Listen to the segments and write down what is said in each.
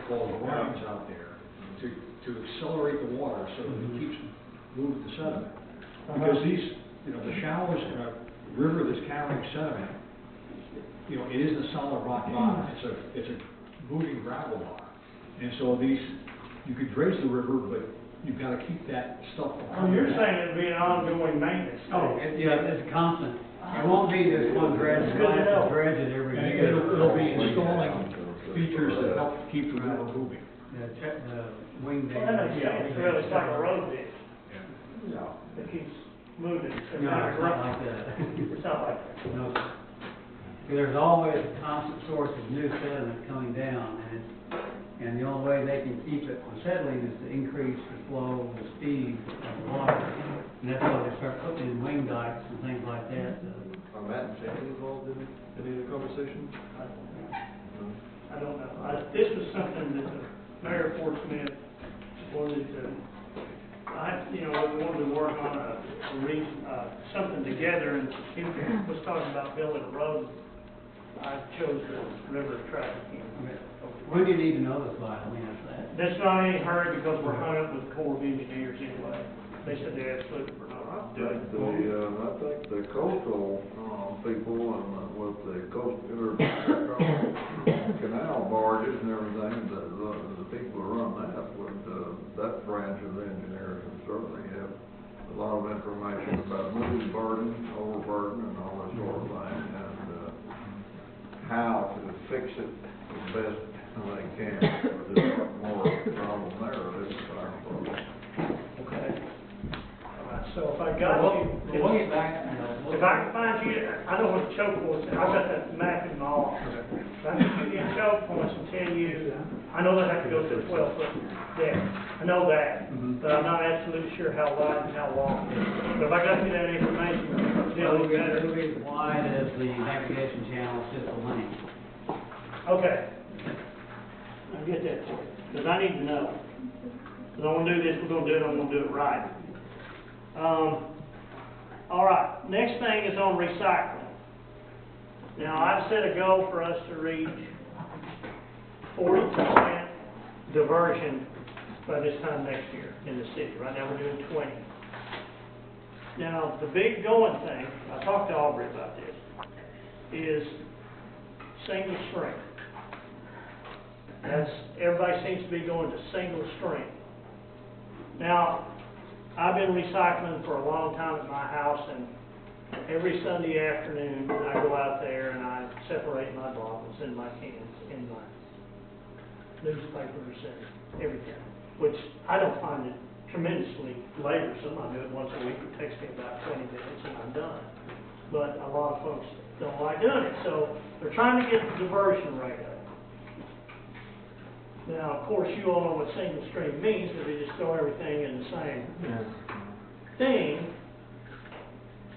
called brines out there to accelerate the water so that it keeps moving the sediment. Because these, the shallows in a river that's carrying sediment, it isn't a solid rock bottom. It's a moving gravel bottom. And so you could dredge the river, but you've got to keep that stuff. Oh, you're saying it'd be an ongoing maintenance. Oh, yeah, it's constant. It won't be just one dredge, you'll have to dredge it every year. It'll be installing features that help keep the river moving. The wing dam. Well, that makes sense. Really, it's like a road ditch. Yeah. It keeps moving. No, it's not like that. It's not like that. No. There's always a constant source of new sediment coming down, and the only way they can keep it from settling is to increase the flow, the speed of the water. And that's why they start putting in wing dikes and things like that. Are Matt and Sandy involved in any of the conversation? I don't know. This was something that the Mayor Fort Smith wanted to, we wanted to work on something together, and he was talking about building a road. I chose the river traffic. When do you need to know this by? I mean, that's that. That's not any hurry because we're hung up with the Corps of Engineers anyway. They said they absolutely were not doing it. I think the coastal people and with the coastal canal barges and everything, the people who run that branch of the engineers would certainly have a lot of information about moving burden, overburden, and all that sort of thing, and how to fix it as best they can. There's more problem there than a problem. Okay. All right. So if I got you, We'll get back. if I can find you, I know what the choke points are. I've got that map in my office. If I can give you the choke points and tell you, I know they have to go to a 12-foot depth. I know that, but I'm not absolutely sure how wide and how long. But if I got you that information, it'll be better. It'll be as wide as the navigation channel, it's just a lane. Okay. I get that, because I need to know. Because I want to do this, we're going to do it, I'm going to do it right. All right, next thing is on recycling. Now, I've set a goal for us to reach 40% diversion by this time next year in the city. Right now, we're doing 20. Now, the big going thing, I talked to Aubrey about this, is single stream. Everybody seems to be going to single stream. Now, I've been recycling for a long time at my house, and every Sunday afternoon I go out there and I separate my bottles in my cans, in my newspapers and everything, which I don't find it tremendously laborsome. I do it once a week. It takes me about 20 minutes and I'm done. But a lot of folks don't like doing it, so they're trying to get the diversion rate up. Now, of course, you all know what single stream means, because they just throw everything in the same thing.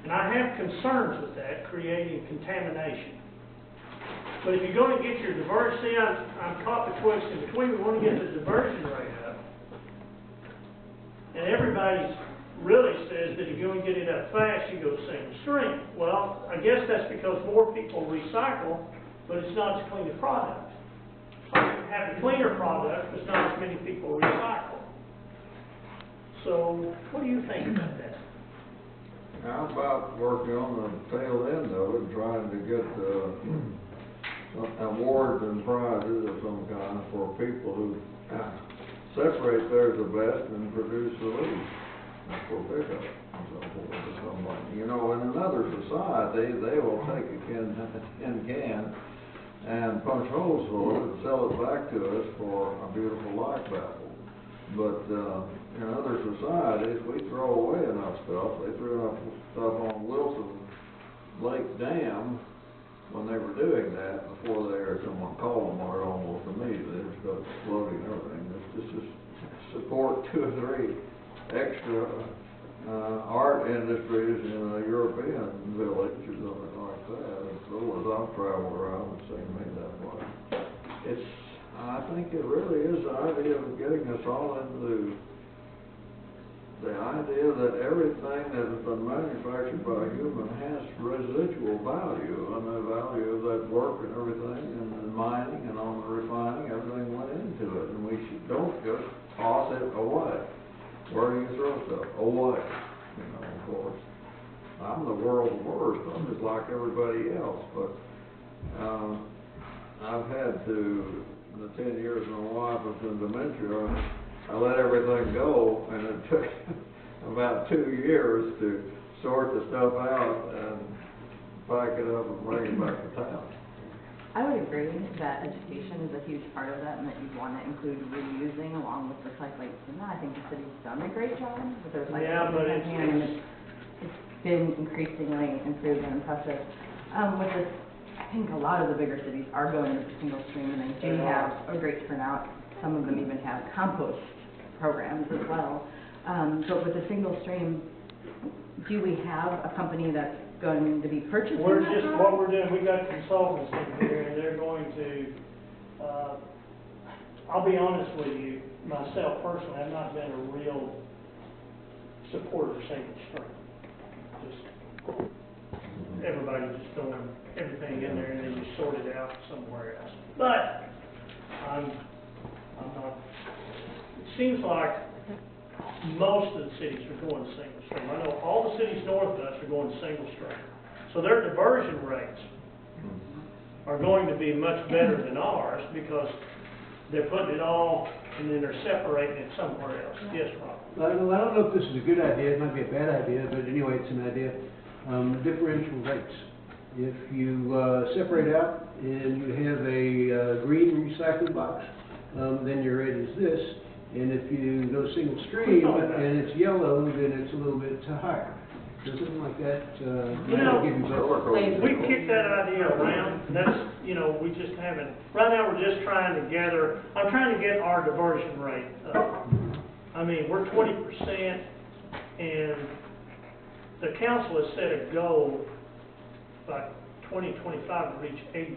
And I have concerns with that, creating contamination. But if you're going to get your diversion, see, I'm caught betwixt and between. We want to get the diversion rate up. And everybody really says that if you're going to get it up fast, you go single stream. Well, I guess that's because more people recycle, but it's not as clean a product. Have a cleaner product, but not as many people recycle. So, what do you think about that? How about working on the tail end of it, trying to get awards and prizes of some kind for people who separate theirs the best and produce the least for pickup and so forth or something. In another society, they will take a tin can and punch holes for it and sell it back to us for a beautiful life baffle. But in other societies, we throw away enough stuff. They threw enough stuff on Wilson Lake Dam when they were doing that before they heard someone call them, or almost immediately. They just got floating and everything. It's just support 2 or 3 extra art industries in a European village or something like that. As well as I've traveled around and seen me that way. I think it really is the idea of getting us all into the idea that everything that has been manufactured by a human has residual value, and the value of that work and everything, and the mining and all the refining, everything went into it. just toss it away. Where do you throw stuff? Away. You know, of course. I'm the world's worst. I'm just like everybody else, but, I've had to, in the 10 years my wife was in dementia, I let everything go, and it took about 2 years to sort the stuff out and pack it up and bring it back to town. I would agree that education is a huge part of that and that you'd want to include reusing along with recycling. And I think the city's done a great job with the recycling. Yeah, but it's been increasingly improved and impressive. With this, I think a lot of the bigger cities are going to the single stream and they do have a great turnout. Some of them even have compost programs as well. But with the single stream, do we have a company that's going to be purchasing We're that just, product? what we're doing, we got consultants in here, and they're going to, I'll be honest with you, myself personally, I've not been a real supporter of single stream. Just, everybody just throwing everything in there and then you sort it out somewhere else. But, I'm not, it seems like most of the cities are going to single stream. I know all the cities north of us are going to single stream. So their diversion rates are going to be much better than ours because they're putting it all and then they're separating it somewhere else. Yes, Rob? I don't know if this is a good idea, it might be a bad idea, but anyway, it's an idea. Differential rates. If you separate out and you have a green recycling box, then your rate is this. And if you go single stream and it's yellow, then it's a little bit higher. So something like that, might give you better. We kicked that idea around, and that's, you know, we just haven't, right now we're just trying to gather, I'm trying to get our diversion rate up. I mean, we're 20%, and the council has set a goal by 2025 to reach 80%,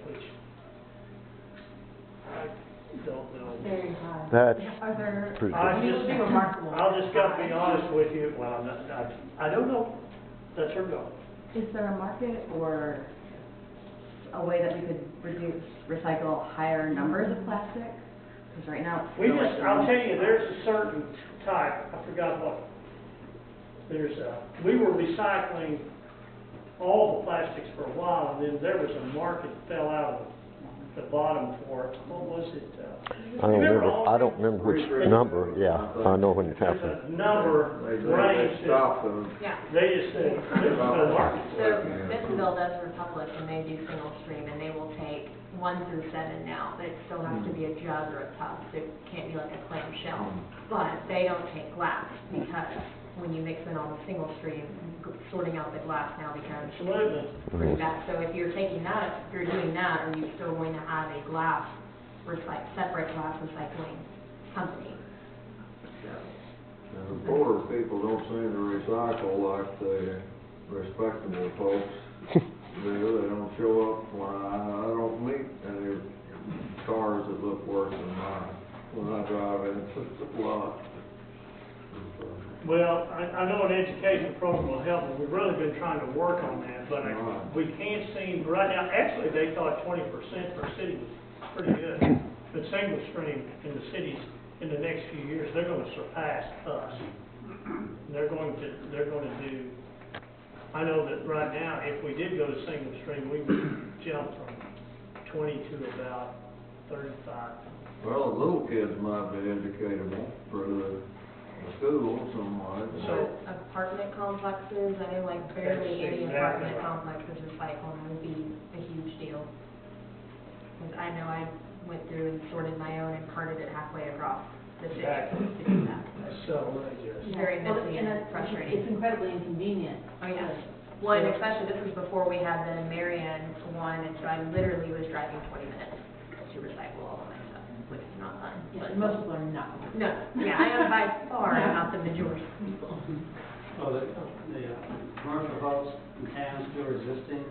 which I don't know. Very high. That's Are there, pretty I good. just, remarkable. I'll just got to be honest with you, well, I don't know, that's her goal. Is there a market or a way that we could recycle higher numbers of plastic? Because right now it's We still just, like- I'll tell you, there's a certain type, I forgot what, we were recycling all the plastics for a while, and then there was a market that fell out of the bottom for it. What was it? I don't remember which number, yeah, I know when you're There's talking. a number They range that, stopped them. Yeah, they just said, this is the market. so Bentonville does Republic and they do single stream and they will take 1 through 7 now, but it still has to be a jug or a tub, so it can't be like a clamshell. But they don't take glass because when you mix in all the single stream, sorting out the glass now becomes Absolutely. pretty bad. So if you're taking that, if you're doing that, are you still going to have a glass, separate glass recycling company? And the poorer people don't seem to recycle like the respectable folks do. They don't show up when I don't meet any cars that look worse than mine when I drive into the lot. Well, I know an education program will help, and we've really been trying to work on that, but we can't seem, right now, actually, they thought 20% for a city was pretty good. But single stream in the cities, in the next few years, they're gonna surpass us. They're going to do, I know that right now, if we did go to single stream, we would jump from 20 to about 35. Well, the little kids might be educatable for the school somewhat. So- Apartment complexes, I know like barely That's any exactly apartment right. complexes recycle, and that would be a huge deal. Because I know I went through and sorted my own and carted it halfway across the city Exactly. to do that. So outrageous. It's very Well, messy and and it's frustrating. incredibly inconvenient. Oh, yeah. Well, and especially, this was before we had the Marion one, and so I literally was driving 20 minutes to recycle all of my stuff, which is not fun. Yeah, but- and most people are not. No, yeah, I am by far not the majority. Well, the commercial folks in town still resisting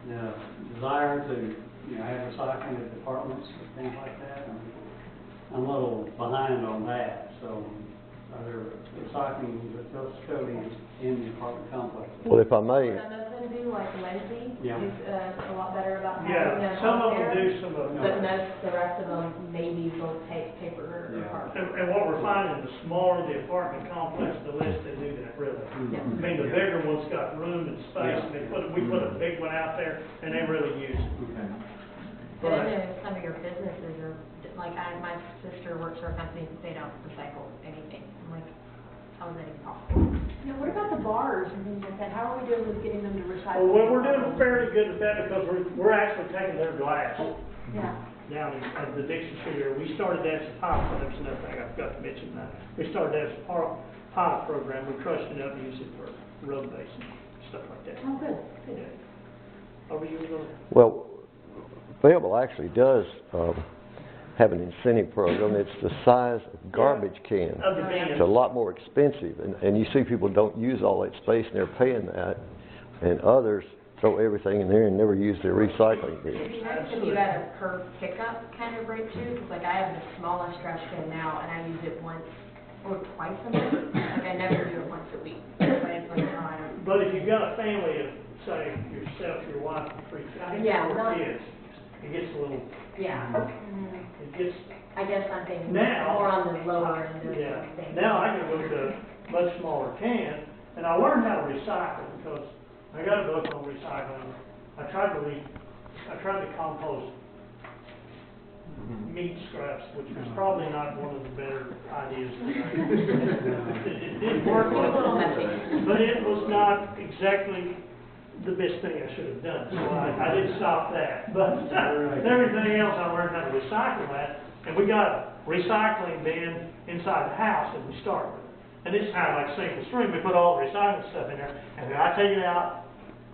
the desire to, have recycling at departments and things like that. I'm a little behind on that, so there recycling facilities in the apartment complex? Well, if I may, Some of them do, like Lindsay, Yeah. is a lot better about having Yeah, them some on of them there. do, some of them But don't. most, the rest of them, maybe they'll take paper or Yeah. cardboard. And what we're finding, the smaller the apartment complex, the less they do that, really. Yeah. I mean, the bigger ones got room and space, and we put a big one out there, and they really use it. Okay. But I know some of your businesses are, like, my sister works for a company, they don't recycle anything. I'm like, how is that even possible? Now, what about the bars and things like that? How are we doing with getting them to recycle? Well, we're doing fairly good with that because we're actually taking their glass Yeah. down at the Dixon Street area. We started that as a pilot, that's another thing I forgot to mention that. We started that as a pilot program, we crushed it up and used it for road basing, stuff like that. Oh, good, good. Yeah. Are you going? well, Fayetteville actually does, have an incentive program. It's the size of garbage can. Of the bins. It's a lot more expensive, and you see people don't use all that space, and they're paying that, and others throw everything in there and never use their recycling bins. It'd be nice if you had a per pickup kind of rate too, because like I have the smallest trash can now, and I use it once or twice a month. Like I never do it once a week. Everybody's like, oh, I don't. But if you've got a family of, say, yourself, your wife, and 3 kids, Yeah, 4 not- kids, it gets a little, Yeah. it gets, I guess I'm thinking Now- more on the lower end of yeah. things. Now I can go to a much smaller can, and I learned how to recycle because I got a book on recycling. I tried to compost meat scraps, which was probably not one of the better ideas. It did work, It's a little messy. but it was not exactly the best thing I should have done, so I did stop that. But everything else, I learned how to recycle that, and we got a recycling bin inside the house that we started with. And this is kind of like single stream, we put all the recycling stuff in there, and then I take it out,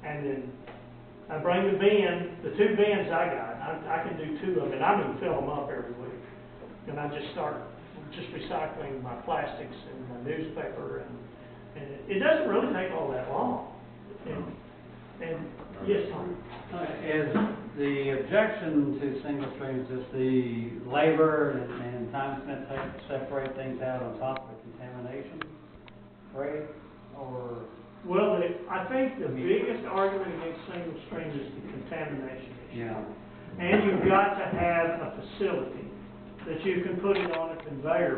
and then I bring the bin, the 2 bins I got, I can do 2 of them, and I'm gonna fill them up every week. And I just start recycling my plastics and my newspaper, and it doesn't really take all that long. And yes, Tom? Is the objection to single streams just the labor and time spent to separate things out on top of the contamination rate, or? Well, I think the biggest argument against single stream is the contamination issue. Yeah. And you've got to have a facility that you can put it on a conveyor